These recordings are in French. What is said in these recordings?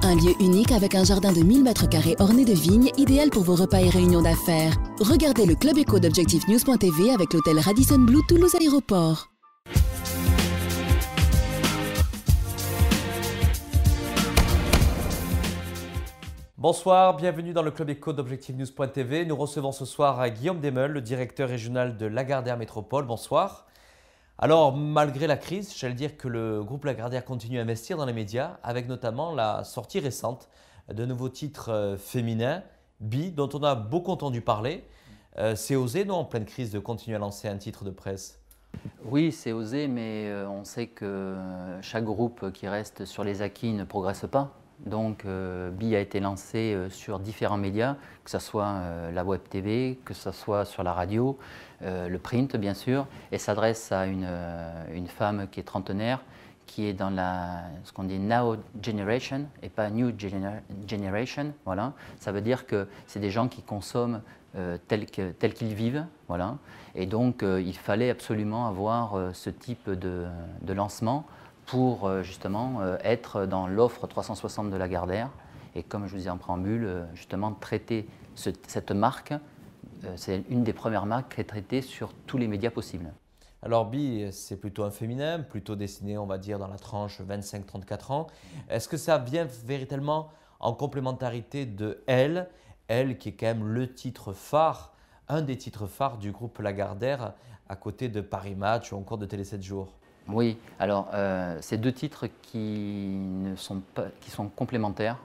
Un lieu unique avec un jardin de 1000 m² orné de vignes, idéal pour vos repas et réunions d'affaires. Regardez le Club Éco d'ObjectifNews.tv avec l'hôtel Radisson Blu Toulouse Aéroport. Bonsoir, bienvenue dans le Club Éco d'ObjectifNews.tv. Nous recevons ce soir Guillaume Desmeules, le directeur régional de Lagardère Métropole. Bonsoir. Alors, malgré la crise, j'allais dire que le groupe Lagardère continue à investir dans les médias, avec notamment la sortie récente de nouveaux titres féminins, Bi, dont on a beaucoup entendu parler. C'est osé, non, en pleine crise, de continuer à lancer un titre de presse? Oui, c'est osé, mais on sait que chaque groupe qui reste sur les acquis ne progresse pas. Donc, Bi a été lancé sur différents médias, que ce soit la web TV, que ce soit sur la radio, le print bien sûr, et s'adresse à une femme qui est trentenaire, qui est dans ce qu'on dit Now Generation et pas New Generation. Voilà. Ça veut dire que c'est des gens qui consomment tel qu'ils vivent. Voilà. Et donc, il fallait absolument avoir ce type de lancement pour justement être dans l'offre 360 de Lagardère. Et comme je vous disais en préambule, justement traiter cette marque, c'est une des premières marques qui est traitée sur tous les médias possibles. Alors Bi, c'est plutôt un féminin, plutôt destiné, on va dire, dans la tranche 25-34 ans. Est-ce que ça vient véritablement en complémentarité de Elle qui est quand même le titre phare, un des titres phares du groupe Lagardère, à côté de Paris Match ou encore de Télé 7 jours? Oui, alors c'est deux titres qui sont complémentaires,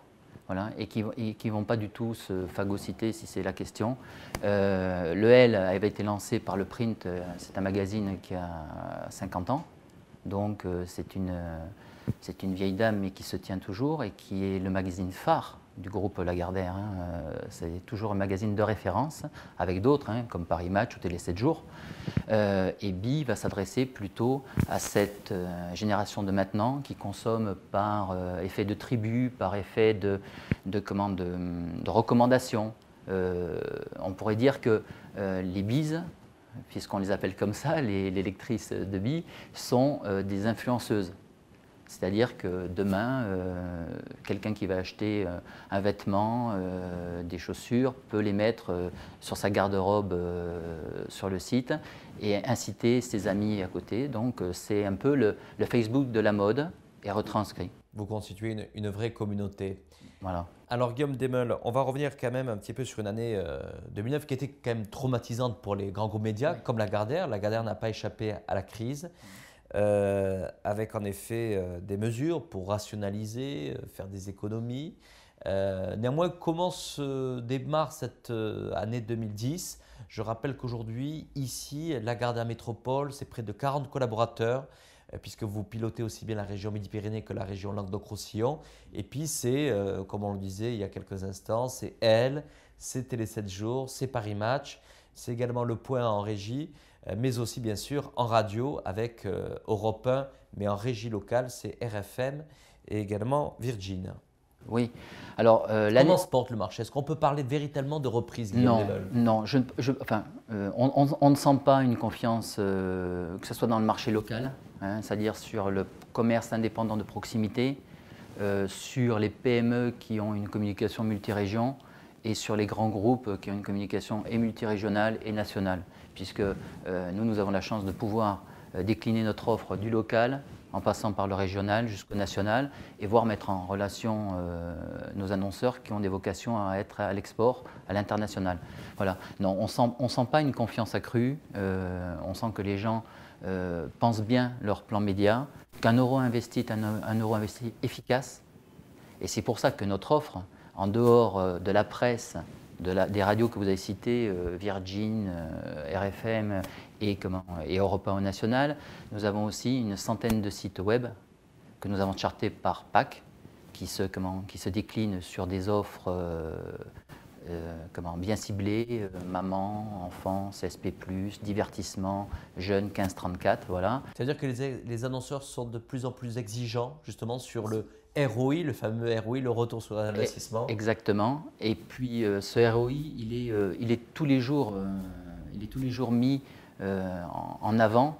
voilà, et qui vont pas du tout se phagocyter si c'est la question. Le L avait été lancé par le Print, c'est un magazine qui a 50 ans, donc c'est une vieille dame mais qui se tient toujours et qui est le magazine phare du groupe Lagardère. C'est toujours un magazine de référence avec d'autres comme Paris Match ou Télé 7 jours. Et Bi va s'adresser plutôt à cette génération de maintenant qui consomme par effet de tribu, par effet de recommandation. On pourrait dire que les bises, puisqu'on les appelle comme ça, les lectrices de Bi, sont des influenceuses. C'est-à-dire que demain, quelqu'un qui va acheter un vêtement, des chaussures, peut les mettre sur sa garde-robe sur le site et inciter ses amis à côté. Donc c'est un peu le Facebook de la mode et retranscrit. Vous constituez une vraie communauté. Voilà. Alors Guillaume Desmeules, on va revenir quand même un petit peu sur une année 2009 qui était quand même traumatisante pour les grands groupes médias comme Lagardère. Lagardère n'a pas échappé à la crise. Avec en effet des mesures pour rationaliser, faire des économies. Néanmoins, comment se démarre cette année 2010? Je rappelle qu'aujourd'hui, ici, Lagardère Métropole, c'est près de 40 collaborateurs, puisque vous pilotez aussi bien la région Midi-Pyrénées que la région Languedoc-Roussillon. Et puis, c'est, comme on le disait il y a quelques instants, c'est Elle, c'est Télé 7 jours, c'est Paris Match, c'est également Le Point en régie, mais aussi bien sûr en radio avec Europe 1, mais en régie locale, c'est RFM et également Virgin. Oui. Alors, comment se porte le marché? Est-ce qu'on peut parler véritablement de reprise? Non, on ne sent pas une confiance, que ce soit dans le marché local, c'est-à-dire sur le commerce indépendant de proximité, sur les PME qui ont une communication multirégion et sur les grands groupes qui ont une communication et multirégionale et nationale, puisque nous avons la chance de pouvoir décliner notre offre du local en passant par le régional jusqu'au national et voir mettre en relation nos annonceurs qui ont des vocations à être à l'export, à l'international. Voilà. Non, on sent pas une confiance accrue, on sent que les gens pensent bien leur plan média, qu'un euro investi est un euro investi efficace, et c'est pour ça que notre offre, en dehors de la presse, des radios que vous avez citées, Virgin, RFM et Europe 1 au national, nous avons aussi une centaine de sites web que nous avons chartés par PAC, qui se déclinent sur des offres bien ciblées, maman, enfant, CSP+, divertissement, jeunes 15-34, voilà. C'est-à-dire que les annonceurs sont de plus en plus exigeants justement sur le ROI, le fameux ROI, le retour sur investissement. Exactement. Et puis ce ROI, il est tous les jours mis en avant,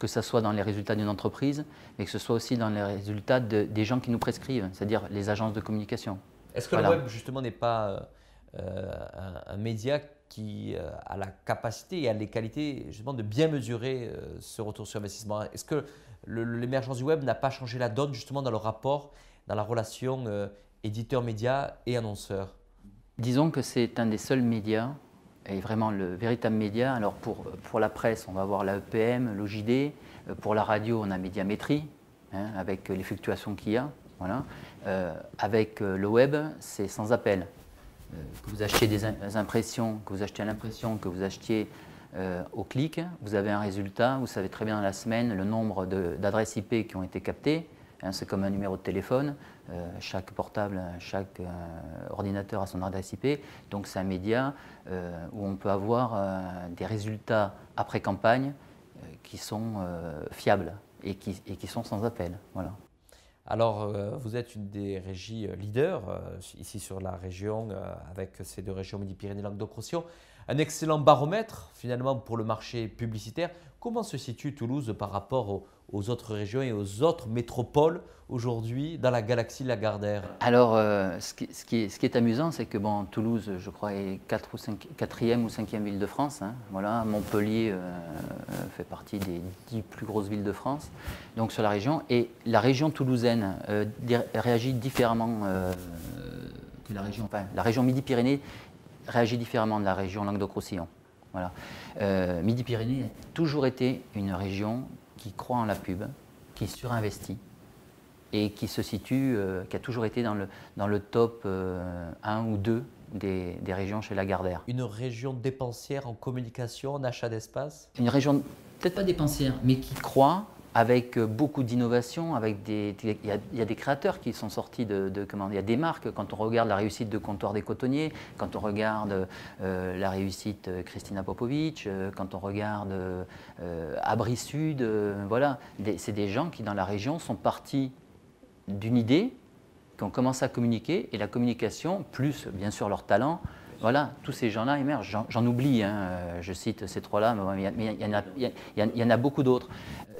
que ce soit dans les résultats d'une entreprise, mais que ce soit aussi dans les résultats des gens qui nous prescrivent, c'est-à-dire les agences de communication. Est-ce que le web, justement, n'est pas un média qui a la capacité et a les qualités, justement, de bien mesurer ce retour sur investissement? Est-ce que l'émergence du web n'a pas changé la donne, justement, dans le rapport, dans la relation éditeur-média et annonceur? Disons que c'est un des seuls médias, et vraiment le véritable média. Alors pour la presse, on va avoir la EPM, l'OJD. Pour la radio, on a Médiamétrie, hein, avec les fluctuations qu'il y a. Voilà. Avec le web, c'est sans appel. Que vous achetiez des impressions, que vous achetiez à l'impression, que vous achetiez au clic, vous avez un résultat. Vous savez très bien dans la semaine le nombre d'adresses IP qui ont été captées. Hein, c'est comme un numéro de téléphone. Chaque portable, chaque ordinateur a son adresse IP. Donc c'est un média où on peut avoir des résultats après campagne qui sont fiables et qui sont sans appel. Voilà. Alors, vous êtes une des régies leaders ici sur la région, avec ces 2 régions Midi-Pyrénées, Languedoc-Roussillon. Un excellent baromètre finalement pour le marché publicitaire. Comment se situe Toulouse par rapport aux autres régions et aux autres métropoles aujourd'hui dans la galaxie Lagardère? Alors, ce qui est amusant, c'est que bon, Toulouse, je crois, est 4e ou 5e ville de France. Hein, voilà. Montpellier fait partie des 10 plus grosses villes de France, donc sur la région. Et la région toulousaine réagit différemment que la région. Enfin, la région Midi-Pyrénées réagit différemment de la région Languedoc-Roussillon. Voilà. Midi-Pyrénées a toujours été une région qui croit en la pub, qui surinvestit et qui se situe, qui a toujours été dans le top 1 ou 2 des régions chez Lagardère. Une région dépensière en communication, en achat d'espace? Une région peut-être pas dépensière, mais qui croit, avec beaucoup d'innovation, il y a des créateurs qui sont sortis il y a des marques. Quand on regarde la réussite de Comptoir des Cotonniers, quand on regarde la réussite Christina Popovic, quand on regarde Abri Sud, voilà, c'est des gens qui dans la région sont partis d'une idée, qui ont commencé à communiquer, et la communication, plus bien sûr leur talent, voilà, tous ces gens-là émergent. J'en oublie, hein, je cite ces 3-là, mais il y en a beaucoup d'autres.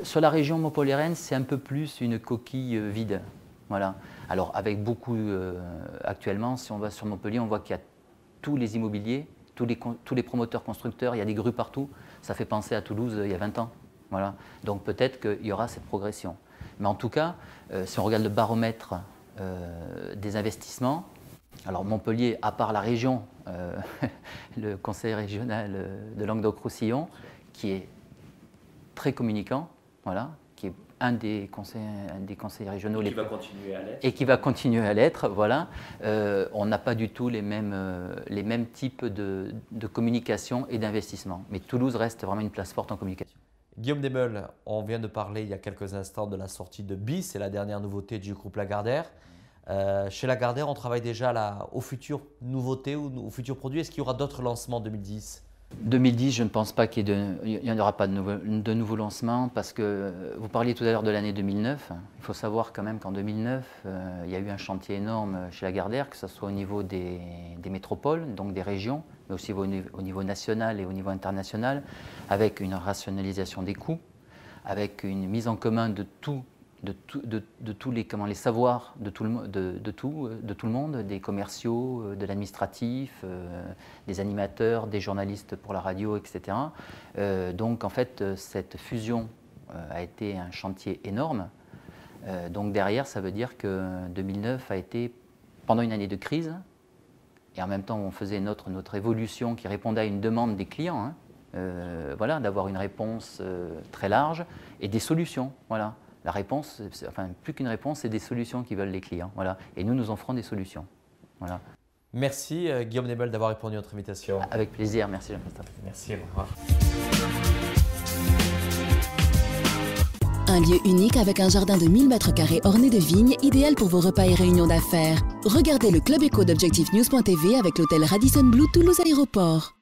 Sur la région Montpellier-Rennes, c'est un peu plus une coquille vide. Voilà. Alors avec beaucoup, actuellement, si on va sur Montpellier, on voit qu'il y a tous les immobiliers, tous les promoteurs constructeurs, il y a des grues partout. Ça fait penser à Toulouse il y a 20 ans. Voilà. Donc peut-être qu'il y aura cette progression. Mais en tout cas, si on regarde le baromètre des investissements, alors Montpellier, à part la région, le conseil régional de Languedoc-Roussillon, qui est très communicant, voilà, qui est un des conseils régionaux et qui va continuer à l'être. Et qui va continuer à l'être, voilà. On n'a pas du tout les mêmes types de communication et d'investissement. Mais Toulouse reste vraiment une place forte en communication. Guillaume Desmeules, on vient de parler il y a quelques instants de la sortie de BIS, c'est la dernière nouveauté du groupe Lagardère. Chez Lagardère, on travaille déjà aux futures nouveautés ou aux futurs produits. Est-ce qu'il y aura d'autres lancements en 2010 ? 2010, je ne pense pas qu'il n'y aura pas de nouveaux lancements parce que vous parliez tout à l'heure de l'année 2009. Il faut savoir quand même qu'en 2009, il y a eu un chantier énorme chez Lagardère, que ce soit au niveau des métropoles, donc des régions, mais aussi au niveau national et au niveau international, avec une rationalisation des coûts, avec une mise en commun de tous les savoirs de tout le monde, des commerciaux, de l'administratif, des animateurs, des journalistes pour la radio, etc. Donc en fait, cette fusion a été un chantier énorme. Donc derrière, ça veut dire que 2009 a été, pendant une année de crise, et en même temps on faisait notre évolution qui répondait à une demande des clients, hein, voilà, d'avoir une réponse très large et des solutions, voilà. La réponse, enfin plus qu'une réponse, c'est des solutions qui veulent les clients. Voilà. Et nous offrons des solutions. Voilà. Merci Guillaume Desmeules d'avoir répondu à notre invitation. Avec plaisir, merci Jean-Christophe. Merci, au revoir. Un lieu unique avec un jardin de 1000 m² orné de vignes, idéal pour vos repas et réunions d'affaires. Regardez le Club Éco d'Objectif News.tv avec l'hôtel Radisson Blu Toulouse Aéroport.